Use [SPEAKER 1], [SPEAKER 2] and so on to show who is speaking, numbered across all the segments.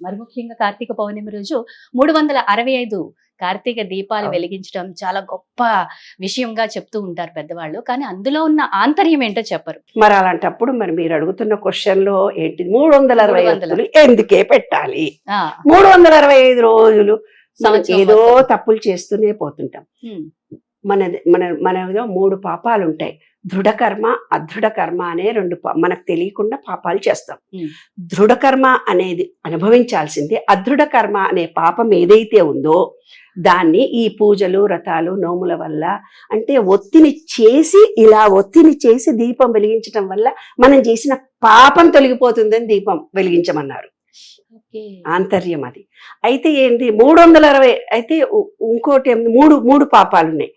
[SPEAKER 1] మరి ముఖ్యంగా కార్తీక పౌర్ణమి రోజు 365 కార్తీక దీపాలు వెలిగించడం చాలా గొప్ప విషయంగా చెప్తూ ఉంటారు పెద్దవాళ్ళు. కానీ అందులో ఉన్న ఆంతర్యం ఏంటో చెప్పరు.
[SPEAKER 2] మరి అలాంటప్పుడు మరి మీరు అడుగుతున్న క్వశ్చన్ లో ఏంటి 360 ఒత్తులు ఎందుకే పెట్టాలి? 365 రోజులు ఏదో తప్పులు చేస్తూనే పోతుంటాం. మన 3 పాపాలు ఉంటాయి. దృఢకర్మ, అదృఢ కర్మ అనే 2 మనకు తెలియకుండా పాపాలు చేస్తాం. దృఢ కర్మ అనేది అనుభవించాల్సింది. అదృఢ కర్మ అనే పాపం ఏదైతే ఉందో దాన్ని ఈ పూజలు, వ్రతాలు, నోముల వల్ల, అంటే ఒత్తిని చేసి దీపం వెలిగించడం వల్ల మనం చేసిన పాపం తొలగిపోతుందని దీపం వెలిగించమన్నారు. ఆంతర్యం అది. అయితే ఏంటి 360 అయితే ఇంకోటి 3 పాపాలు ఉన్నాయి.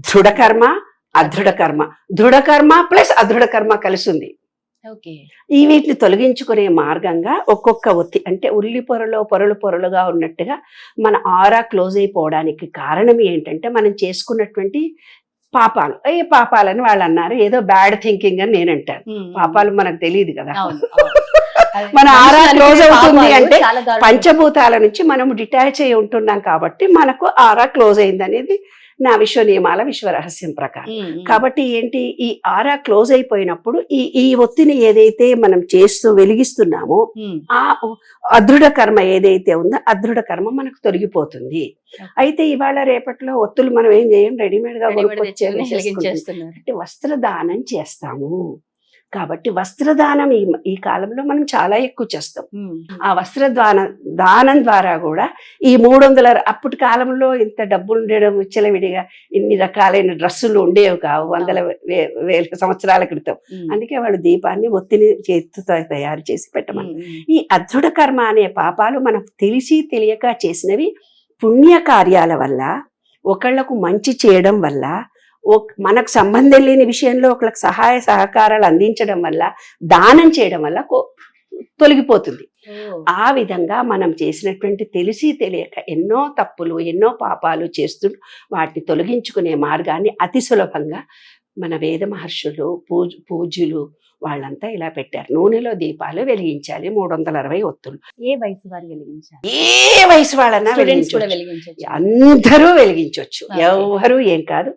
[SPEAKER 2] దృఢకర్మ, అదృఢ కర్మ. దృఢకర్మ ప్లస్ అదృఢ కర్మ కలిసి ఉంది. ఈ వీటిని తొలగించుకునే మార్గంగా ఒక్కొక్క ఒత్తి, అంటే ఉల్లి పొరలుగా ఉన్నట్టుగా మన ఆరా క్లోజ్ అయిపోవడానికి కారణం ఏంటంటే మనం చేసుకున్నటువంటి పాపాలు. ఏ పాపాలని వాళ్ళు అన్నారు, ఏదో బ్యాడ్ థింకింగ్ అని నేను అంటాను. పాపాలు మనకు తెలియదు కదా. మన ఆరా క్లోజ్ అవుతుంది అంటే పంచభూతాల నుంచి మనం డిటాచ్ అయి ఉంటున్నాం కాబట్టి మనకు ఆరా క్లోజ్ అయింది అనేది నా విశ్వ నియమాల విశ్వ రహస్యం ప్రకారం. కాబట్టి ఏంటి, ఈ ఆరా క్లోజ్ అయిపోయినప్పుడు ఈ ఒత్తిని ఏదైతే మనం చేస్తూ వెలిగిస్తున్నామో ఆ అదృఢ కర్మ ఏదైతే ఉందో అదృఢ కర్మ మనకు తొలగిపోతుంది. అయితే ఇవాళ రేపట్లో ఒత్తులు మనం ఏం చేయం, రెడీమేడ్ గా అంటే వస్త్రదానం చేస్తాము. కాబట్టి వస్త్రదానం ఈ కాలంలో మనం చాలా ఎక్కువ చేస్తాం. ఆ దానం ద్వారా కూడా ఈ 300 అప్పటి కాలంలో ఇంత డబ్బులు ఉండడం, విచ్చలవిడిగా ఇన్ని రకాలైన డ్రెస్సులు ఉండేవి కావు, వేల సంవత్సరాల క్రితం. అందుకే వాళ్ళు దీపాన్ని ఒత్తిని చేతితో తయారు చేసి పెట్టమన్నారు. ఈ అదృఢ కర్మ అనే పాపాలు మనం తెలిసి తెలియక చేసినవి పుణ్య కార్యాల వల్ల, ఒకళ్లకు మంచి చేయడం వల్ల, మనకు సంబంధం లేని విషయంలో ఒకళ్ళకి సహాయ సహకారాలు అందించడం వల్ల, దానం చేయడం వల్ల తొలగిపోతుంది. ఆ విధంగా మనం చేసినటువంటి తెలిసి తెలియక ఎన్నో తప్పులు, ఎన్నో పాపాలు చేస్తూ వాటిని తొలగించుకునే మార్గాన్ని అతి సులభంగా మన వేద మహర్షులు, పూజ్యులు వాళ్ళంతా ఇలా పెట్టారు. నూనెలో దీపాలు వెలిగించాలి 360 ఒత్తులు.
[SPEAKER 1] ఏ వయసు వారు వెలిగించాలి?
[SPEAKER 2] ఏ వయసు వాళ్ళన్నా వెలిగించవచ్చు, అందరూ వెలిగించవచ్చు. ఎవరు ఏం కాదు.